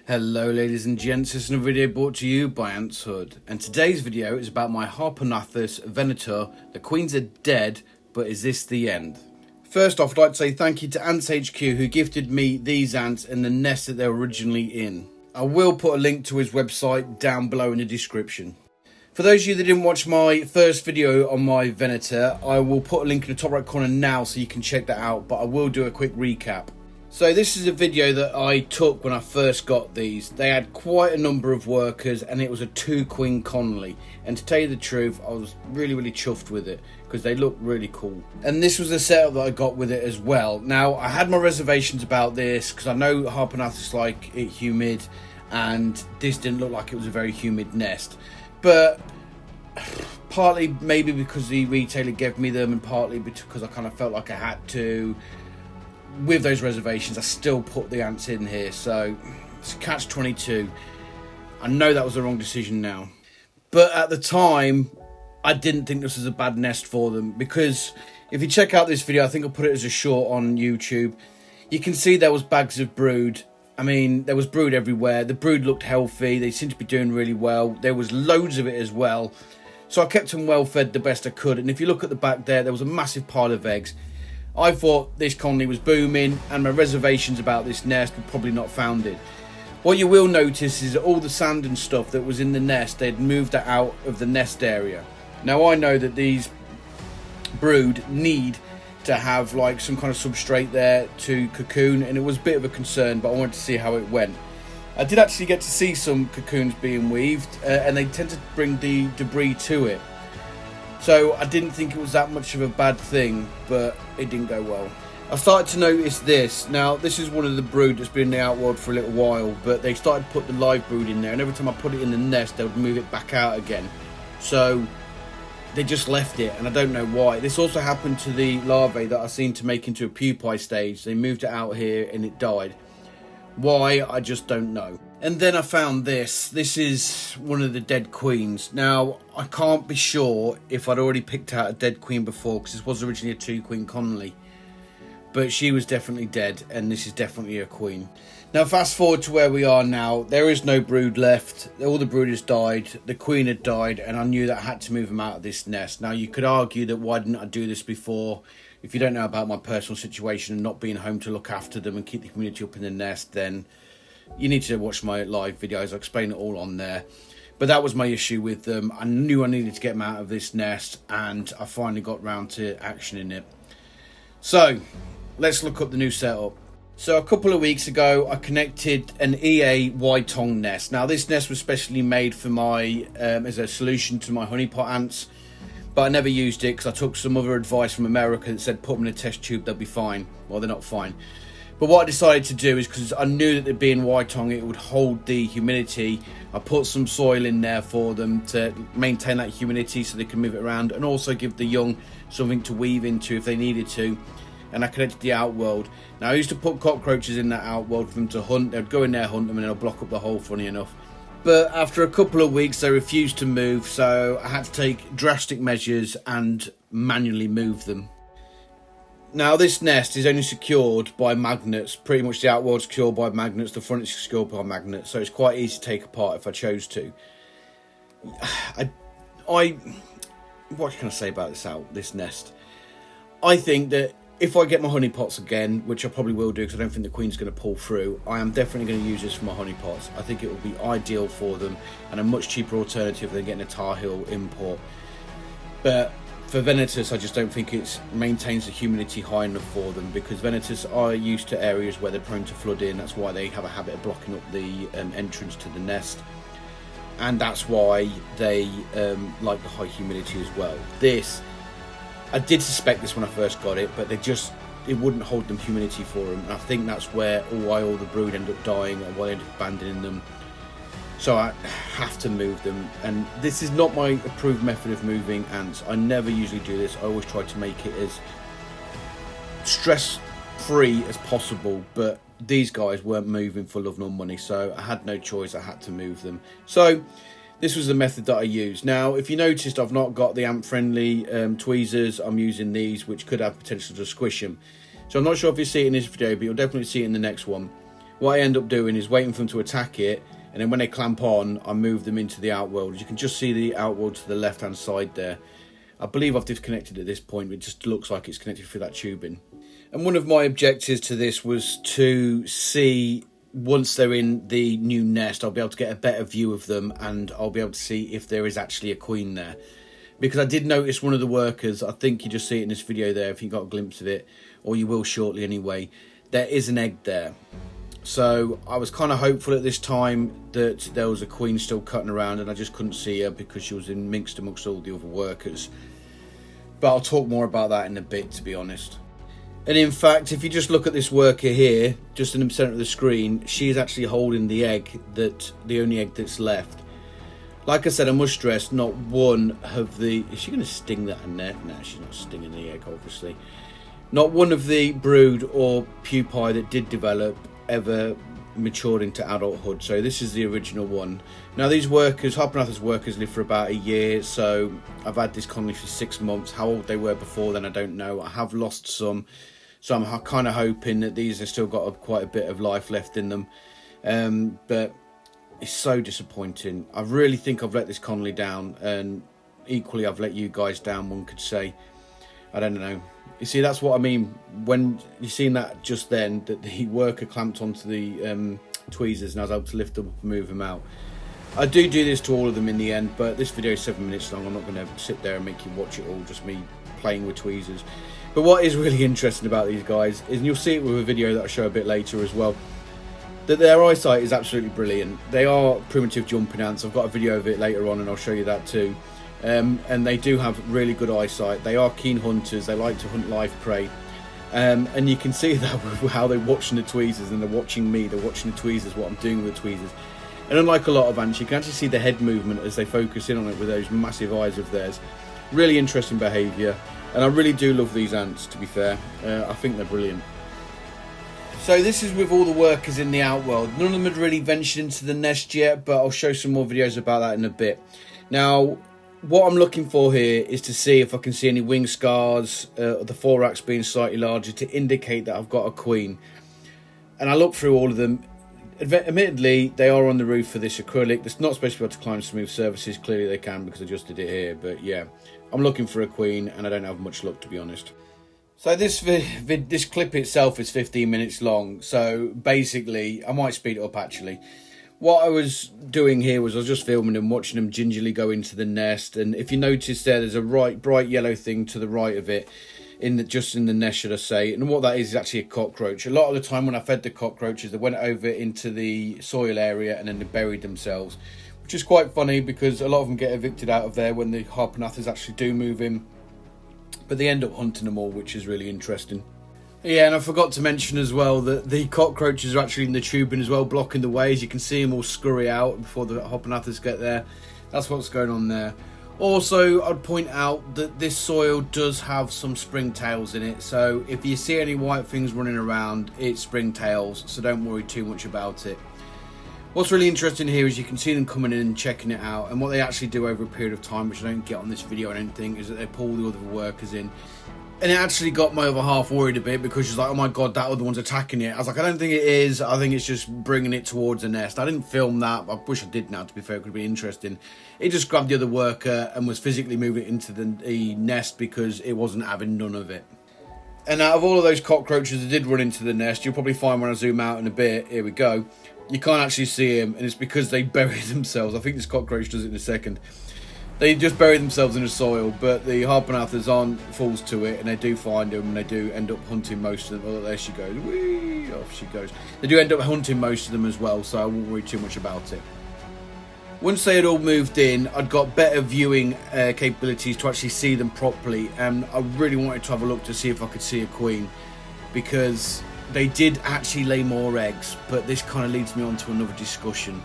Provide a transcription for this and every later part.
Hello ladies and gents, this is a video brought to you by Ants Hood, and today's video is about my Harpegnathos venator. The queens are dead, but is this the end? First off, I'd like to say thank you to Ants HQ who gifted me these ants and the nest that they were originally in. I will put a link to his website down below in the description. For those of you that didn't watch my first video on my venator, I will put a link in the top right corner now so you can check that out, but I will do a quick recap. So this is a video that I took when I first got these. They had quite a number of workers and it was a 2-queen Connolly. And to tell you the truth, I was really chuffed with it because they look really cool. And this was the setup that I got with it as well. Now, I had my reservations about this because I know Harpegnathos like it humid and this didn't look like it was a very humid nest. But partly maybe because the retailer gave me them and partly because I kind of felt like I had to. With those reservations, I still put the ants in here, so it's catch-22. I know that was the wrong decision now, but at the time I didn't think this was a bad nest for them, because if you check out this video, I think I'll put it as a short on YouTube, you can see there was bags of brood. I mean, there was brood everywhere. The brood looked healthy, they seemed to be doing really well, there was loads of it as well, so I kept them well fed the best I could. And if you look at the back there was a massive pile of eggs. I thought this colony was booming and my reservations about this nest were probably not founded. What you will notice is that all the sand and stuff that was in the nest, they'd moved that out of the nest area. Now I know that these brood need to have like some kind of substrate there to cocoon, and it was a bit of a concern, but I wanted to see how it went. I did actually get to see some cocoons being weaved and they tend to bring the debris to it. So I didn't think it was that much of a bad thing, but it didn't go well. I started to notice this. Now, this is one of the brood that's been in the outworld for a little while, but they started to put the live brood in there, and every time I put it in the nest, they would move it back out again. So they just left it, and I don't know why. This also happened to the larvae that I seen to make into a pupae stage. They moved it out here, and it died. Why, I just don't know. And then I found this. This is one of the dead queens. Now, I can't be sure if I'd already picked out a dead queen before, because this was originally a 2-queen Connolly. But she was definitely dead, and this is definitely a queen. Now, fast forward to where we are now. There is no brood left. All the brood has died. The queen had died, and I knew that I had to move them out of this nest. Now, you could argue that why didn't I do this before? If you don't know about my personal situation and not being home to look after them and keep the community up in the nest, then you need to watch my live videos. I explain it all on there. But that was my issue with them. I knew I needed to get them out of this nest, and I finally got round to actioning it. So let's look up the new setup. So a couple of weeks ago, I connected an EA wide tongue nest. Now this nest was specially made for my as a solution to my honeypot ants, but I never used it because I took some other advice from America that said put them in a test tube, they'll be fine. Well, they're not fine. But what I decided to do is, because I knew that they'd be in wide tongue, it would hold the humidity. I put some soil in there for them to maintain that humidity so they can move it around, and also give the young something to weave into if they needed to. And I connected the outworld. Now I used to put cockroaches in that outworld for them to hunt. They'd go in there, hunt them, and they'll block up the hole, funny enough. But after a couple of weeks they refused to move, so I had to take drastic measures and manually move them. Now this nest is only secured by magnets. Pretty much the outworld's secured by magnets, the front is secured by magnets, so it's quite easy to take apart if I chose to. What can I say about this nest? I think that if I get my honey pots again, which I probably will do because I don't think the queen's going to pull through, I am definitely going to use this for my honey pots. I think it will be ideal for them and a much cheaper alternative than getting a Tar Heel import. But for venators, I just don't think it maintains the humidity high enough for them, because venators are used to areas where they're prone to flooding. That's why they have a habit of blocking up the entrance to the nest, and that's why they like the high humidity as well. I did suspect this when I first got it, but it wouldn't hold them humidity for them, and I think that's why all the brood end up dying, or why they end up abandoning them. So I have to move them, and this is not my approved method of moving ants. I never usually do this. I always try to make it as stress-free as possible, but these guys weren't moving for love nor money, so I had no choice. I had to move them. So this was the method that I used. Now, if you noticed, I've not got the ant-friendly tweezers. I'm using these, which could have potential to squish them. So I'm not sure if you see it in this video, but you'll definitely see it in the next one. what I end up doing is waiting for them to attack it, and then when they clamp on, I move them into the outworld. You can just see the outworld to the left hand side there. I believe I've disconnected at this point, it just looks like it's connected through that tubing. And one of my objectives to this was to see, once they're in the new nest, I'll be able to get a better view of them, and I'll be able to see if there is actually a queen there. Because I did notice one of the workers, I think you just see it in this video there if you got a glimpse of it, or you will shortly anyway, there is an egg there. So I was kind of hopeful at this time that there was a queen still cutting around, and I just couldn't see her because she was mixed amongst all the other workers. But I'll talk more about that in a bit, to be honest. And in fact, if you just look at this worker here, just in the centre of the screen, she is actually holding the egg, the only egg that's left. Like I said, I must stress, not one of the... Is she going to sting that in there? No, she's not stinging the egg, obviously. Not one of the brood or pupae that did develop ever matured into adulthood. So this is the original one. Now these workers, Harpegnathos workers, live for about a year. So I've had this colony for 6 months. How old they were before then, I don't know. I have lost some. So I'm kind of hoping that these have still got quite a bit of life left in them. But it's so disappointing. I really think I've let this colony down, and equally I've let you guys down, one could say. I don't know. You see, that's what I mean when you seen that just then, that the worker clamped onto the tweezers and I was able to lift them up and move them out. I do this to all of them in the end, but this video is 7 minutes long. I'm not going to sit there and make you watch it all, just me playing with tweezers. But what is really interesting about these guys is, and you'll see it with a video that I show a bit later as well, that their eyesight is absolutely brilliant. They are primitive jumping ants. I've got a video of it later on and I'll show you that too. And they do have really good eyesight. They are keen hunters. They like to hunt live prey. And you can see that with how they're watching the tweezers, and they're watching me. They're watching the tweezers, what I'm doing with the tweezers. And unlike a lot of ants, you can actually see the head movement as they focus in on it with those massive eyes of theirs. Really interesting behaviour. And I really do love these ants, to be fair. I think they're brilliant. So this is with all the workers in the outworld. None of them had really ventured into the nest yet, but I'll show some more videos about that in a bit. Now, what I'm looking for here is to see if I can see any wing scars, the thorax being slightly larger, to indicate that I've got a queen. And I look through all of them. Admittedly, they are on the roof for this acrylic. It's not supposed to be able to climb smooth surfaces. Clearly they can, because I just did it here. But yeah, I'm looking for a queen, and I don't have much luck, to be honest. So this clip itself is 15 minutes long. So basically, I might speed it up actually. What I was doing here was I was just filming them, watching them gingerly go into the nest. And if you notice there's a bright yellow thing to the right of it, just in the nest, should I say. And what that is actually a cockroach. A lot of the time when I fed the cockroaches, they went over into the soil area and then they buried themselves, which is quite funny because a lot of them get evicted out of there when the Harpegnathos actually do move in. But they end up hunting them all, which is really interesting. Yeah, and I forgot to mention as well that the cockroaches are actually in the tubing as well, blocking the way. As you can see them all scurry out before the Harpegnathos get there. That's what's going on there. Also, I'd point out that this soil does have some springtails in it. So if you see any white things running around, it's springtails. So don't worry too much about it. What's really interesting here is you can see them coming in and checking it out. And what they actually do over a period of time, which I don't get on this video, I don't think, is that they pull the other workers in. And it actually got my other half worried a bit because she's like, oh my god, that other one's attacking it. I was like, I don't think it is. I think it's just bringing it towards the nest. I didn't film that. I wish I did now, to be fair. It could be interesting. It just grabbed the other worker and was physically moving it into the nest because it wasn't having none of it. And out of all of those cockroaches that did run into the nest, you'll probably find when I zoom out in a bit, here we go, you can't actually see them, and it's because they bury themselves. I think this cockroach does it in a second. They just bury themselves in the soil, but the Harpegnathos aren't fools to it, and they do find them, and they do end up hunting most of them. Oh, there she goes. Whee! Off she goes. They do end up hunting most of them as well, so I won't worry too much about it. Once they had all moved in, I'd got better viewing capabilities to actually see them properly, and I really wanted to have a look to see if I could see a queen, because they did actually lay more eggs, but this kind of leads me on to another discussion,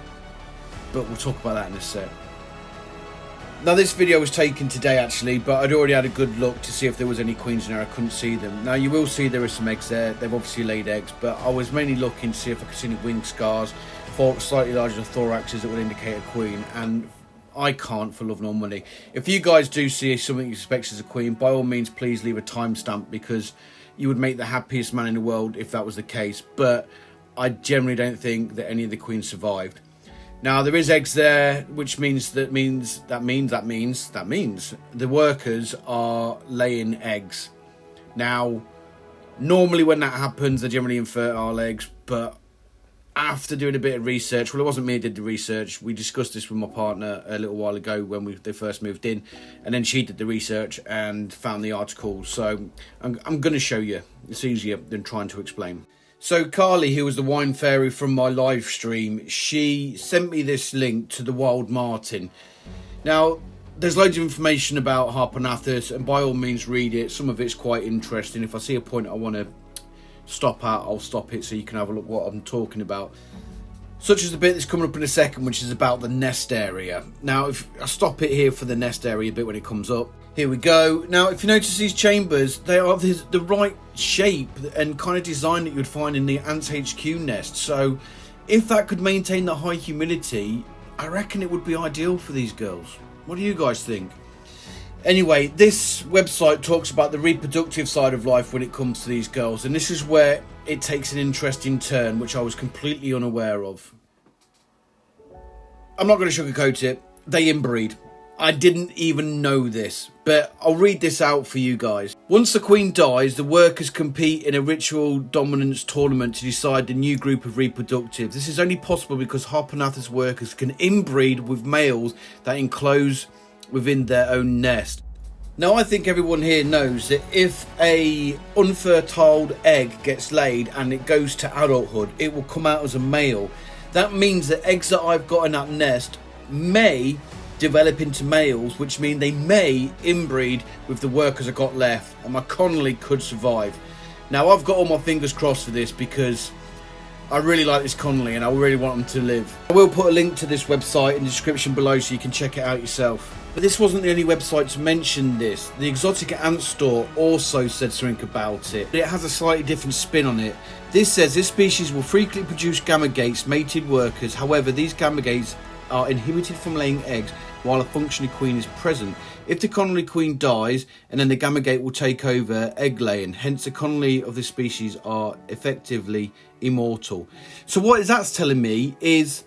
but we'll talk about that in a sec. Now this video was taken today actually, but I'd already had a good look to see if there was any queens in there. I couldn't see them. Now you will see there are some eggs there. They've obviously laid eggs, but I was mainly looking to see if I could see any wing scars, slightly larger thoraxes that would indicate a queen, and I can't for love nor money. If you guys do see something you suspect as a queen, by all means please leave a timestamp, because you would make the happiest man in the world if that was the case. But I generally don't think that any of the queens survived. Now there is eggs there, which means the workers are laying eggs. Now, normally when that happens, they're generally infertile eggs, but after doing a bit of research, well, it wasn't me who did the research. We discussed this with my partner a little while ago when they first moved in, and then she did the research and found the article. So I'm going to show you. It's easier than trying to explain. So Carly, who was the wine fairy from my live stream, she sent me this link to the wild martin. Now, there's loads of information about Harpegnathos, and by all means read it. Some of it's quite interesting. If I see a point I want to stop at, I'll stop it so you can have a look what I'm talking about, such as the bit that's coming up in a second, which is about the nest area. Now, if I stop it here for the nest area bit when it comes up, here we go. Now, if you notice these chambers, they are the right shape and kind of design that you'd find in the Ants HQ nest. So if that could maintain the high humidity, I reckon it would be ideal for these girls. What do you guys think? Anyway, this website talks about the reproductive side of life when it comes to these girls, and this is where it takes an interesting turn, which I was completely unaware of. I'm not going to sugarcoat it. They inbreed. I didn't even know this, but I'll read this out for you guys. Once the queen dies, the workers compete in a ritual dominance tournament to decide the new group of reproductives. This is only possible because Harpegnathos workers can inbreed with males that enclose within their own nest. Now, I think everyone here knows that if a unfertile egg gets laid and it goes to adulthood, it will come out as a male. That means that eggs that I've got in that nest may develop into males, which mean they may inbreed with the workers I got left, and my Connolly could survive. Now, I've got all my fingers crossed for this because I really like this Connolly and I really want them to live. I will put a link to this website in the description below so you can check it out yourself. But this wasn't the only website to mention this. The Exotic Ant Store also said something about it. It has a slightly different spin on it. This says this species will frequently produce gamergates, mated workers. However, these gamergates are inhibited from laying eggs while a functioning queen is present. If the Connolly queen dies, and then the gamergate will take over egg laying, hence the Connolly of this species are effectively immortal. So what that's telling me is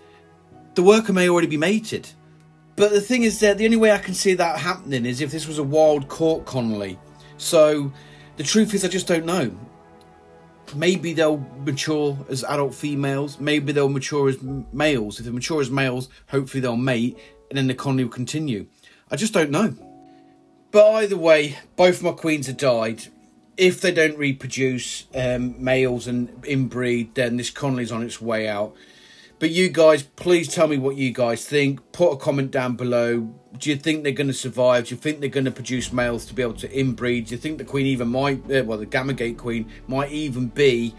the worker may already be mated. But the thing is that the only way I can see that happening is if this was a wild caught Connolly. So the truth is I just don't know. Maybe they'll mature as adult females. Maybe they'll mature as males. If they mature as males, hopefully they'll mate and then the Connolly will continue. I just don't know. But either way, both my queens have died. If they don't reproduce males and inbreed, then this Connolly's on its way out. But you guys, please tell me what you guys think. Put a comment down below. Do you think they're going to survive? Do you think they're going to produce males to be able to inbreed? Do you think the queen even might, the gamergate queen might even be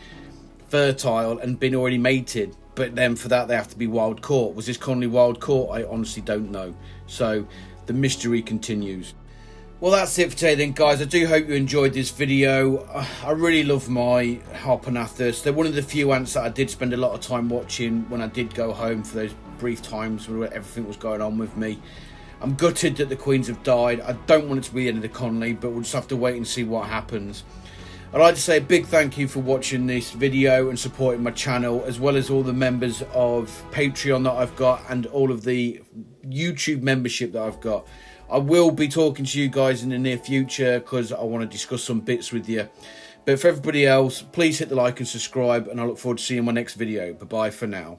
fertile and been already mated? But then for that, they have to be wild caught. Was this Connolly wild caught? I honestly don't know. So the mystery continues. Well, that's it for today then, guys. I do hope you enjoyed this video. I really love my Harpegnathos. They're one of the few ants that I did spend a lot of time watching when I did go home for those brief times where everything was going on with me. I'm gutted that the queens have died. I don't want it to be the end of the Connolly, but we'll just have to wait and see what happens. I'd like to say a big thank you for watching this video and supporting my channel, as well as all the members of Patreon that I've got and all of the YouTube membership that I've got. I will be talking to you guys in the near future because I want to discuss some bits with you. But for everybody else, please hit the like and subscribe, and I look forward to seeing my next video. Bye-bye for now.